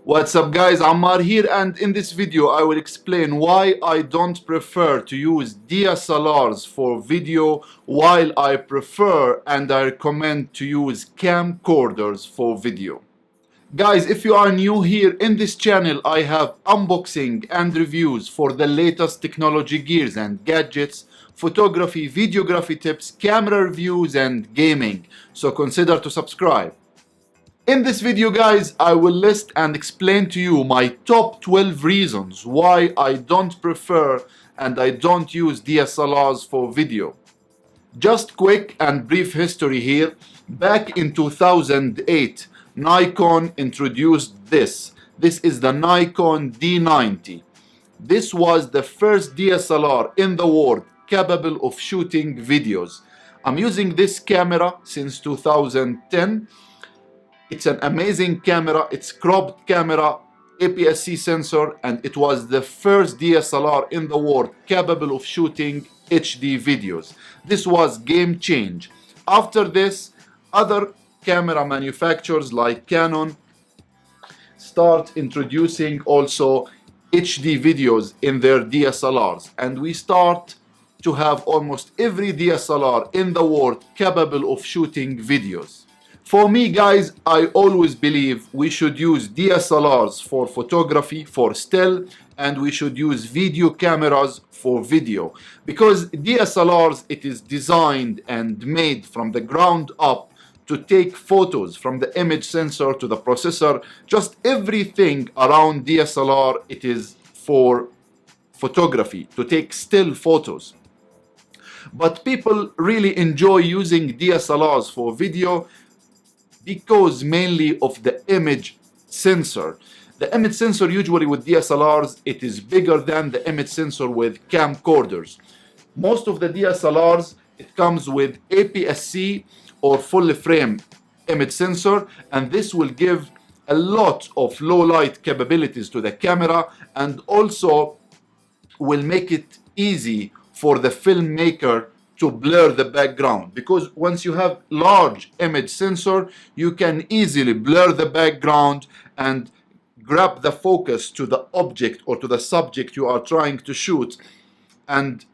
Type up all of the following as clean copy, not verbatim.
What's up guys, Ammar here, and in this video I will explain why I don't prefer to use DSLRs for video while I prefer and I recommend to use camcorders for video. Guys, if you are new here in this channel, I have unboxing and reviews for the latest technology gears and gadgets, photography, videography tips, camera reviews and gaming, so consider to subscribe. In this video guys, I will list and explain to you my top 12 reasons why I don't prefer and I don't use DSLRs for video. Just quick and brief history here. Back in 2008, Nikon introduced this. This is the Nikon D90. This was the first DSLR in the world capable of shooting videos. I'm using this camera since 2010. It's an amazing camera, it's cropped camera, APS-C sensor, and it was the first DSLR in the world capable of shooting HD videos. This was game change. After this, other camera manufacturers like Canon start introducing also HD videos in their DSLRs, and we start to have almost every DSLR in the world capable of shooting videos. For me guys, I always believe we should use DSLRs for photography, for still, and we should use video cameras for video, because DSLRs, it is designed and made from the ground up to take photos, from the image sensor to the processor, just everything around DSLR, it is for photography, to take still photos. But people really enjoy using DSLRs for video because mainly of the image sensor. The image sensor usually with DSLRs, it is bigger than the image sensor with camcorders. Most of the DSLRs, it comes with APS-C or full frame image sensor, and this will give a lot of low light capabilities to the camera and also will make it easy for the filmmaker to blur the background, because once you have large image sensor, you can easily blur the background and grab the focus to the object or to the subject you are trying to shoot, and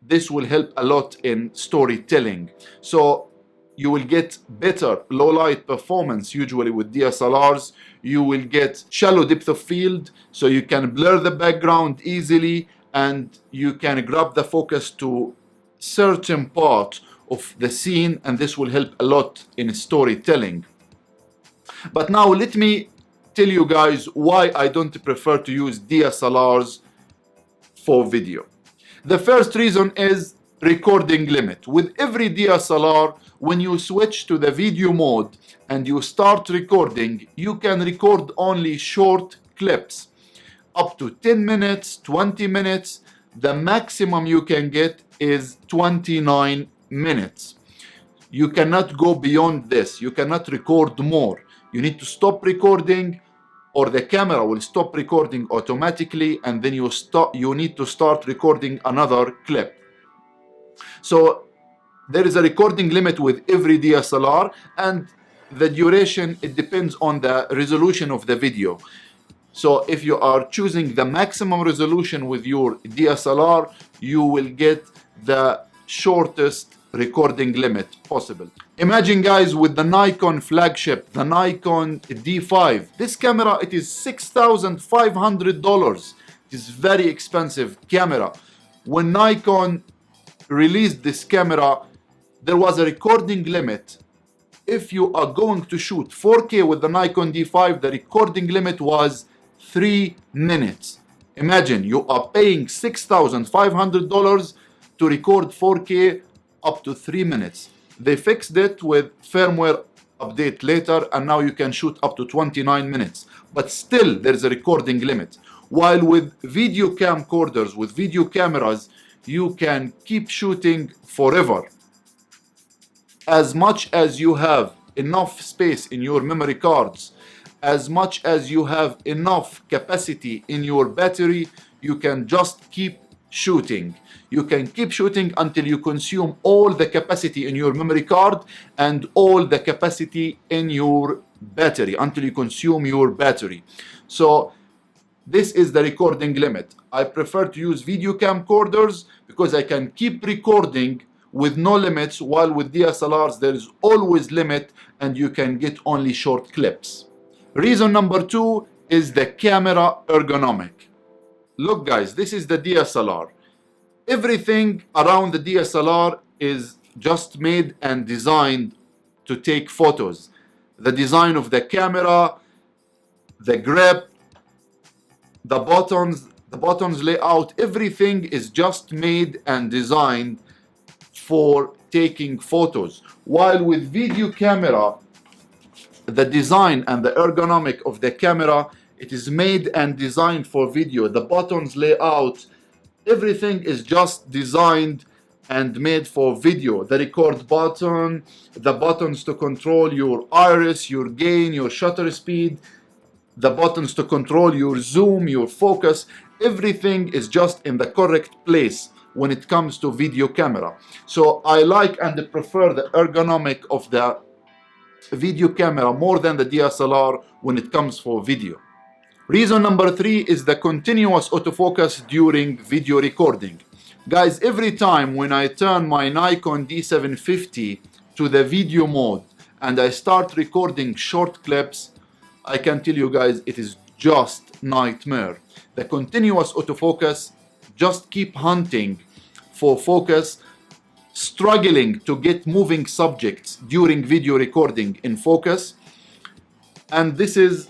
this will help a lot in storytelling. So you will get better low light performance usually with DSLRs. You will get shallow depth of field, so you can blur the background easily and you can grab the focus to certain part of the scene, and this will help a lot in storytelling. But now let me tell you guys why I don't prefer to use DSLRs for video. The first reason is recording limit. With every DSLR, when you switch to the video mode and you start recording, you can record only short clips up to 10 minutes, 20 minutes. The maximum you can get is 29 minutes. You cannot go beyond this. You cannot record more. You need to stop recording, or the camera will stop recording automatically, and then you need to start recording another clip. So there is a recording limit with every DSLR, and the duration, it depends on the resolution of the video. So if you are choosing the maximum resolution with your DSLR, you will get the shortest recording limit possible. Imagine guys, with the Nikon flagship, the Nikon D5, this camera, it is $6,500. It is very expensive camera. When Nikon released this camera, there was a recording limit. If you are going to shoot 4K with the Nikon D5, the recording limit was 3 minutes. Imagine you are paying $6,500 to record 4K up to 3 minutes. They fixed it with firmware update later, and now you can shoot up to 29 minutes. But still, there's a recording limit. While with video camcorders, with video cameras, you can keep shooting forever. As much as you have enough space in your memory cards, as much as you have enough capacity in your battery, you can just keep shooting. You can keep shooting until you consume all the capacity in your memory card and all the capacity in your battery, until you consume your battery. So this is the recording limit. I prefer to use video camcorders because I can keep recording with no limits, while with DSLRs there is always limit and you can get only short clips. Reason number 2 is the camera ergonomic. Look guys, this is the DSLR. Everything around the DSLR is just made and designed to take photos. The design of the camera, the grip, the buttons layout, everything is just made and designed for taking photos. While with video camera, the design and the ergonomic of the camera, it is made and designed for video. The buttons layout, everything is just designed and made for video. The record button, the buttons to control your iris, your gain, your shutter speed, the buttons to control your zoom, your focus, everything is just in the correct place when it comes to video camera. So I like and prefer the ergonomic of the video camera more than the DSLR when it comes for video. Reason number 3 is the continuous autofocus during video recording. Guys, every time when I turn my Nikon D750 to the video mode and I start recording short clips, I can tell you guys it is just nightmare. The continuous autofocus, just keep hunting for focus, struggling to get moving subjects during video recording in focus. And this is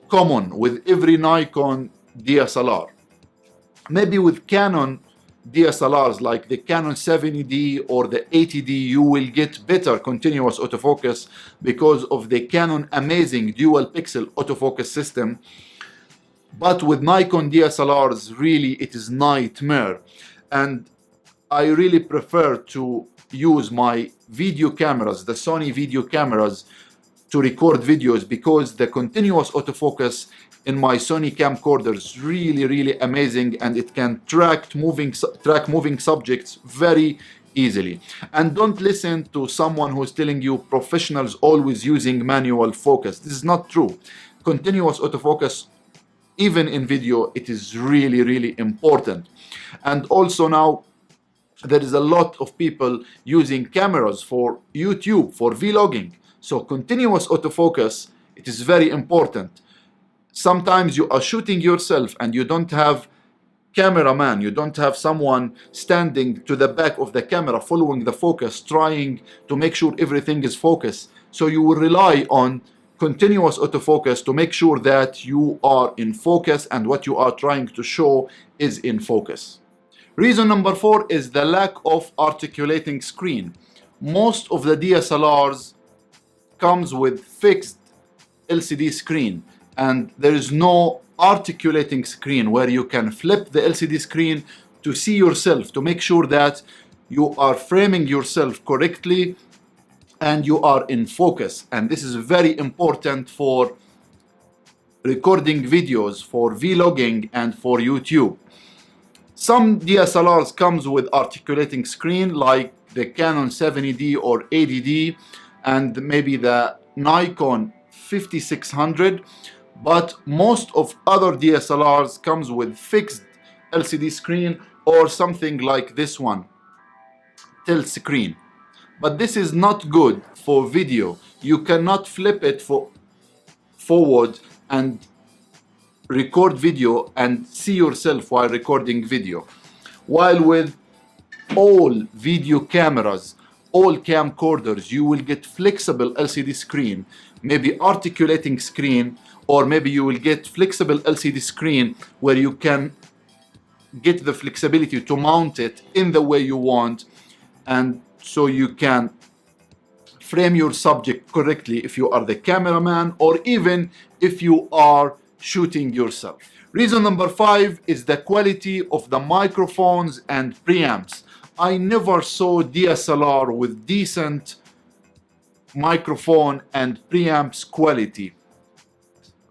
common with every Nikon DSLR. Maybe with Canon DSLRs like the Canon 70D or the 80D, you will get better continuous autofocus because of the Canon amazing dual pixel autofocus system. But with Nikon DSLRs, really it is nightmare. And I really prefer to use my video cameras, the Sony video cameras, to record videos because the continuous autofocus in my Sony camcorder is really amazing, and it can track moving subjects very easily. And don't listen to someone who's telling you professionals always using manual focus. This is not true. Continuous autofocus, even in video, it is really important. And also now there is a lot of people using cameras for YouTube, for vlogging. So continuous autofocus, it is very important. Sometimes you are shooting yourself and you don't have cameraman, you don't have someone standing to the back of the camera following the focus, trying to make sure everything is focused. So you will rely on continuous autofocus to make sure that you are in focus and what you are trying to show is in focus. Reason number 4 is the lack of articulating screen. Most of the DSLRs comes with fixed LCD screen, and there is no articulating screen where you can flip the LCD screen to see yourself, to make sure that you are framing yourself correctly and you are in focus. And this is very important for recording videos, for vlogging and for YouTube. Some DSLRs comes with articulating screen like the Canon 70D or 80D and maybe the Nikon 5600, but most of other DSLRs comes with fixed LCD screen or something like this one, tilt screen. But this is not good for video. You cannot flip it forward and record video and see yourself while recording video. While with all video cameras, all camcorders, you will get flexible LCD screen, maybe articulating screen, or maybe you will get flexible LCD screen where you can get the flexibility to mount it in the way you want, and so you can frame your subject correctly if you are the cameraman or even if you are shooting yourself. Reason number 5 is the quality of the microphones and preamps. I never saw DSLR with decent microphone and preamps quality.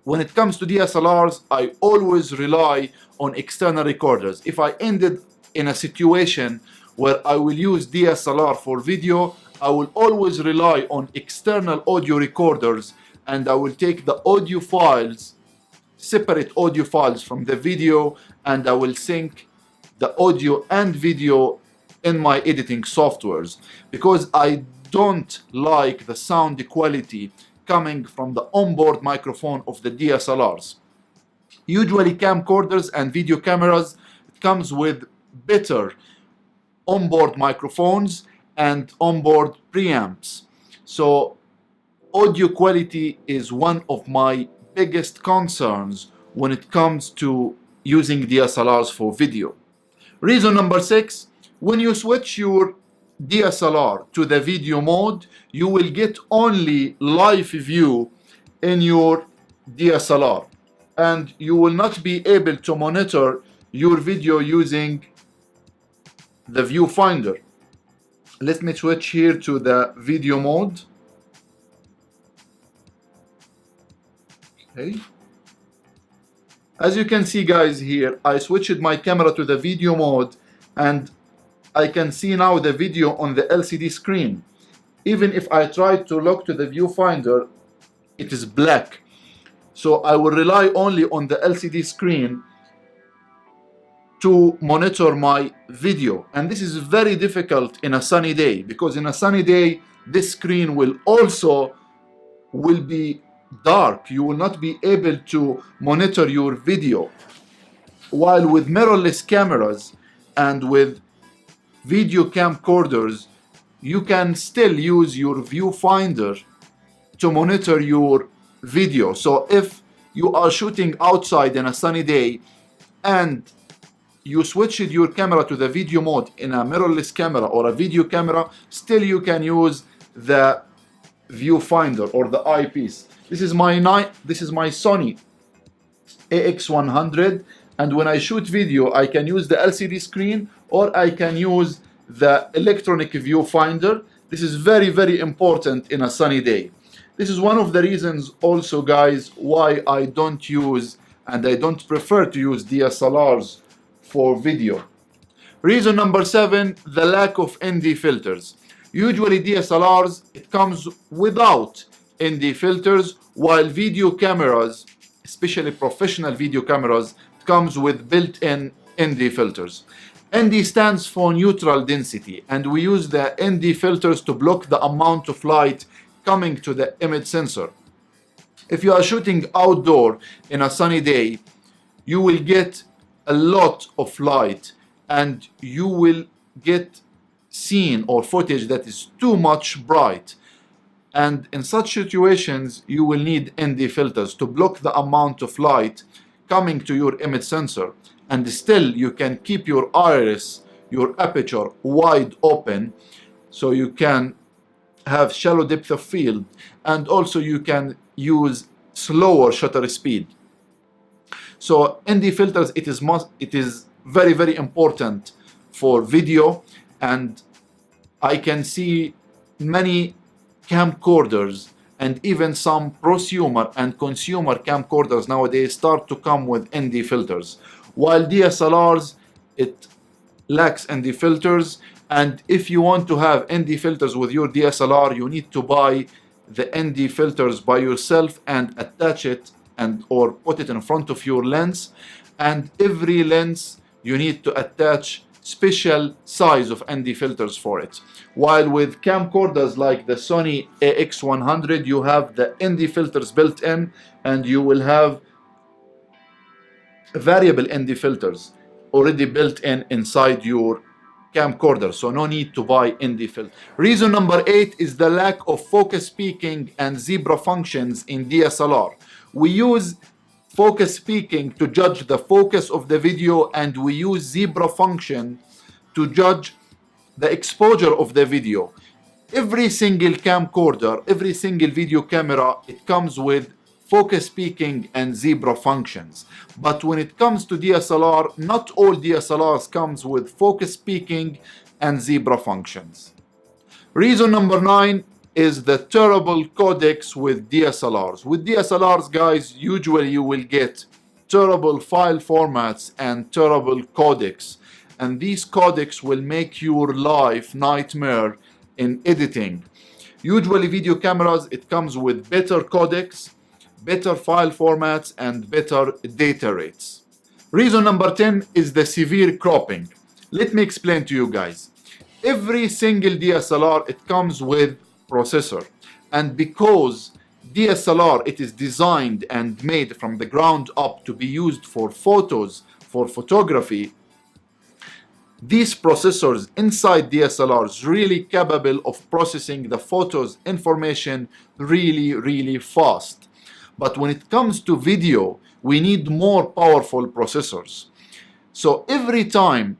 When it comes to DSLRs, I always rely on external recorders. If I ended in a situation where I will use DSLR for video, I will always rely on external audio recorders and I will take the audio files, separate audio files from the video, and I will sync the audio and video in my editing softwares, because I don't like the sound quality coming from the onboard microphone of the DSLRs. Usually camcorders and video cameras, it comes with better onboard microphones and onboard preamps. So audio quality is one of my biggest concerns when it comes to using DSLRs for video. Reason number 6, when you switch your DSLR to the video mode, you will get only live view in your DSLR, and you will not be able to monitor your video using the viewfinder. Let me switch here to the video mode. Okay. As you can see, guys, here I switched my camera to the video mode, and I can see now the video on the LCD screen. Even if I try to look to the viewfinder, it is black. So I will rely only on the LCD screen to monitor my video. And this is very difficult in a sunny day, because in a sunny day, this screen will be dark. You will not be able to monitor your video. While with mirrorless cameras and with video camcorders, you can still use your viewfinder to monitor your video. So if you are shooting outside in a sunny day and you switched your camera to the video mode in a mirrorless camera or a video camera, still you can use the viewfinder or the eyepiece. This is my Sony AX100, and when I shoot video, I can use the LCD screen or I can use the electronic viewfinder. This is very, very important in a sunny day. This is one of the reasons also, guys, why I don't use and I don't prefer to use DSLRs for video. Reason number 7, the lack of ND filters. Usually DSLRs, it comes without ND filters, while video cameras, especially professional video cameras, it comes with built-in ND filters. ND stands for neutral density, and we use the ND filters to block the amount of light coming to the image sensor. If you are shooting outdoor in a sunny day, you will get a lot of light and you will get scene or footage that is too much bright. And in such situations, you will need ND filters to block the amount of light coming to your image sensor. And still, you can keep your iris, your aperture wide open, so you can have shallow depth of field, and also you can use slower shutter speed. So ND filters, it is very, very important for video, and I can see many camcorders and even some prosumer and consumer camcorders nowadays start to come with ND filters, while DSLRs, it lacks ND filters. And if you want to have ND filters with your DSLR, you need to buy the ND filters by yourself and attach it or put it in front of your lens. And every lens, you need to attach special size of ND filters for it. While with camcorders like the Sony AX100, you have the ND filters built in, and you will have variable ND filters already built in inside your camcorder, so no need to buy ND filter. Reason number 8 is the lack of focus peaking and zebra functions in DSLR. We use focus peaking to judge the focus of the video, and we use zebra function to judge the exposure of the video. Every single camcorder, every single video camera, it comes with focus peaking and zebra functions. But when it comes to DSLR, not all DSLRs comes with focus peaking and zebra functions. Reason number 9 is the terrible codecs with DSLRs. With DSLRs, guys, usually you will get terrible file formats and terrible codecs. And these codecs will make your life nightmare in editing. Usually video cameras, it comes with better codecs, better file formats, and better data rates. Reason number 10 is the severe cropping. Let me explain to you guys. Every single DSLR, it comes with processor. And because DSLR, it is designed and made from the ground up to be used for photos, for photography, these processors inside DSLRs really capable of processing the photos information really fast. But when it comes to video, we need more powerful processors. So every time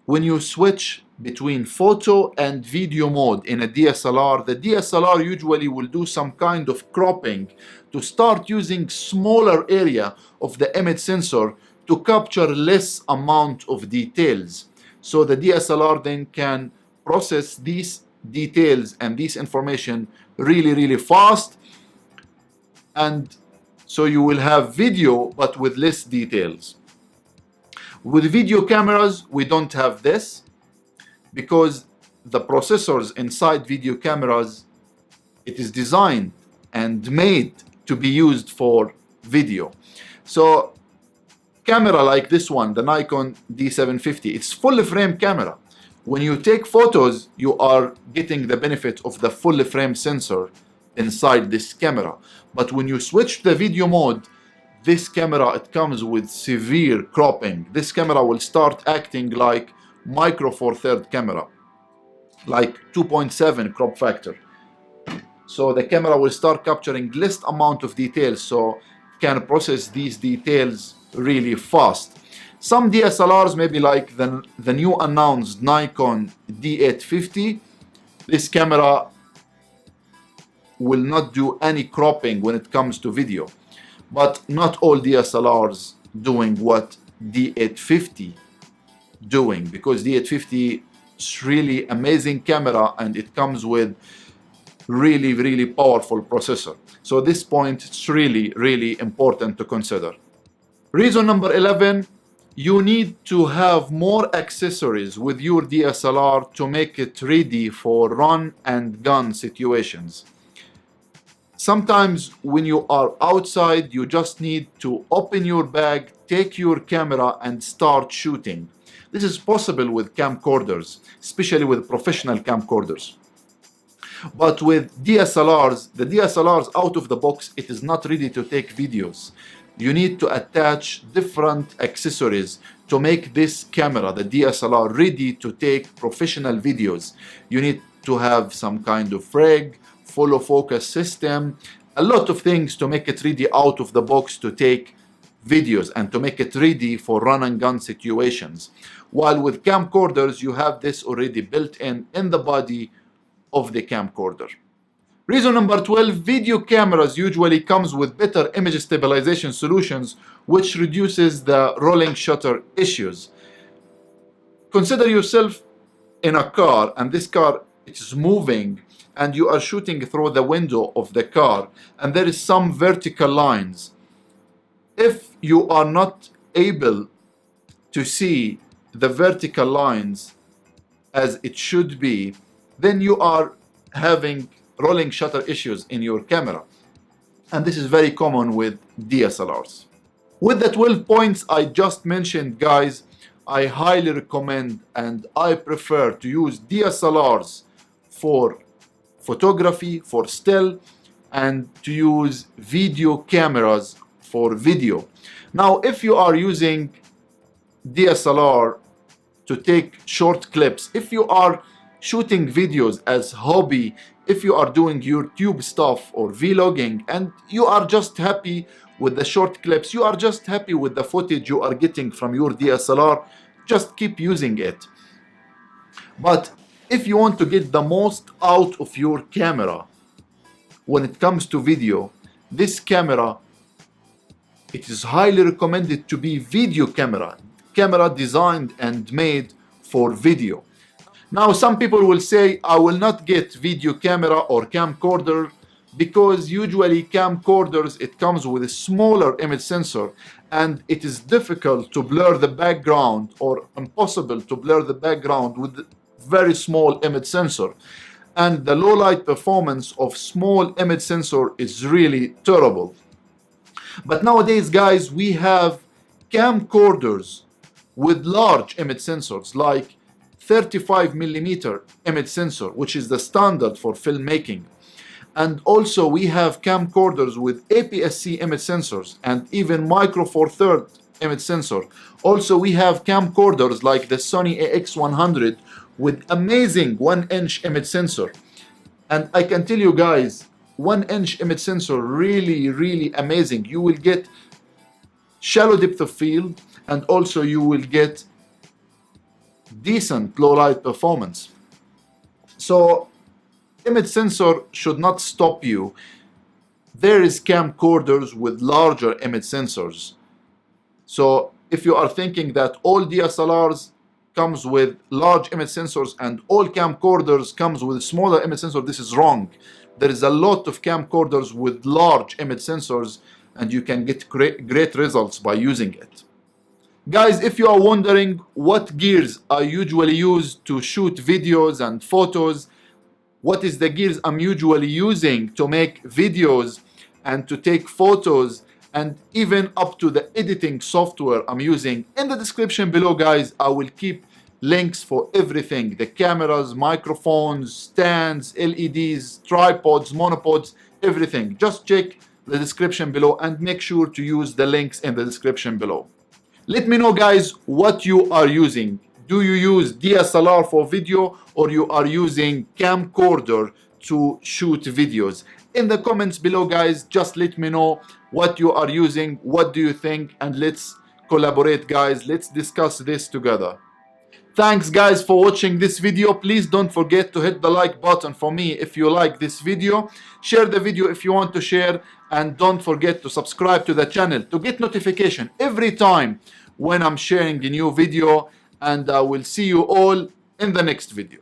when you switch between photo and video mode in a DSLR, the DSLR usually will do some kind of cropping to start using smaller area of the image sensor to capture less amount of details. So the DSLR then can process these details and this information really fast, and so you will have video but with less details. With video cameras, we don't have this because the processors inside video cameras, it is designed and made to be used for video. So camera like this one, the Nikon D750, it's full frame camera. When you take photos, you are getting the benefit of the full frame sensor inside this camera. But when you switch to the video mode, this camera, it comes with severe cropping. This camera will start acting like micro four third camera, like 2.7 crop factor. So the camera will start capturing less amount of details, so can process these details really fast. Some DSLRs, maybe like the new announced Nikon D850, this camera will not do any cropping when it comes to video. But not all DSLRs doing what D850 doing, because D850 is really amazing camera and it comes with really powerful processor. So this point, it's really important to consider. Reason number 11, you need to have more accessories with your DSLR to make it ready for run and gun situations. Sometimes when you are outside, you just need to open your bag, take your camera and start shooting. This is possible with camcorders, especially with professional camcorders. But with DSLRs, the DSLRs out of the box, it is not ready to take videos. You need to attach different accessories to make this camera, the DSLR, ready to take professional videos. You need to have some kind of rig, follow focus system, a lot of things to make it ready out of the box to take videos and to make it ready for run and gun situations. While with camcorders, you have this already built in the body of the camcorder. Reason number 12, video cameras usually comes with better image stabilization solutions, which reduces the rolling shutter issues. Consider yourself in a car and this car is moving and you are shooting through the window of the car and there is some vertical lines. If you are not able to see the vertical lines as it should be, then you are having rolling shutter issues in your camera. And this is very common with DSLRs. With the 12 points I just mentioned, guys, I highly recommend and I prefer to use DSLRs for photography, for still, and to use video cameras for video. Now, if you are using DSLR to take short clips, if you are shooting videos as hobby, if you are doing YouTube stuff or vlogging and you are just happy with the short clips, you are just happy with the footage you are getting from your DSLR, just keep using it. But if you want to get the most out of your camera when it comes to video, this camera, it is highly recommended to be video camera designed and made for video. Now, some people will say, I will not get video camera or camcorder because usually camcorders, it comes with a smaller image sensor and it is difficult to blur the background or impossible to blur the background with very small image sensor. and the low light performance of small image sensor is really terrible. But nowadays, guys, we have camcorders with large image sensors like 35 millimeter image sensor, which is the standard for filmmaking. And also we have camcorders with APS-C image sensors and even micro four thirds image sensor. Also we have camcorders like the Sony AX100 with amazing 1-inch image sensor. And I can tell you guys, 1-inch image sensor really amazing. You will get shallow depth of field, and also you will get decent low light performance. So image sensor should not stop you. There is camcorders with larger image sensors. So if you are thinking that all DSLRs comes with large image sensors and all camcorders comes with smaller image sensor, this is wrong. There is a lot of camcorders with large image sensors and you can get great results by using it. Guys, if you are wondering what gears I usually use to shoot videos and photos, what is the gears I'm usually using to make videos and to take photos, and even up to the editing software I'm using, in the description below, guys, I will keep links for everything: the cameras, microphones, stands, LEDs, tripods, monopods, everything. Just check the description below and make sure to use the links in the description below. Let me know, guys, what you are using. Do you use DSLR for video, or you are using camcorder to shoot videos? In the comments below, guys, just let me know what you are using, what do you think, and let's collaborate, guys. Let's discuss this together. Thanks, guys, for watching this video. Please don't forget to hit the like button for me if you like this video. Share the video if you want to share, and don't forget to subscribe to the channel to get notification every time when I'm sharing a new video. And I will see you all in the next video.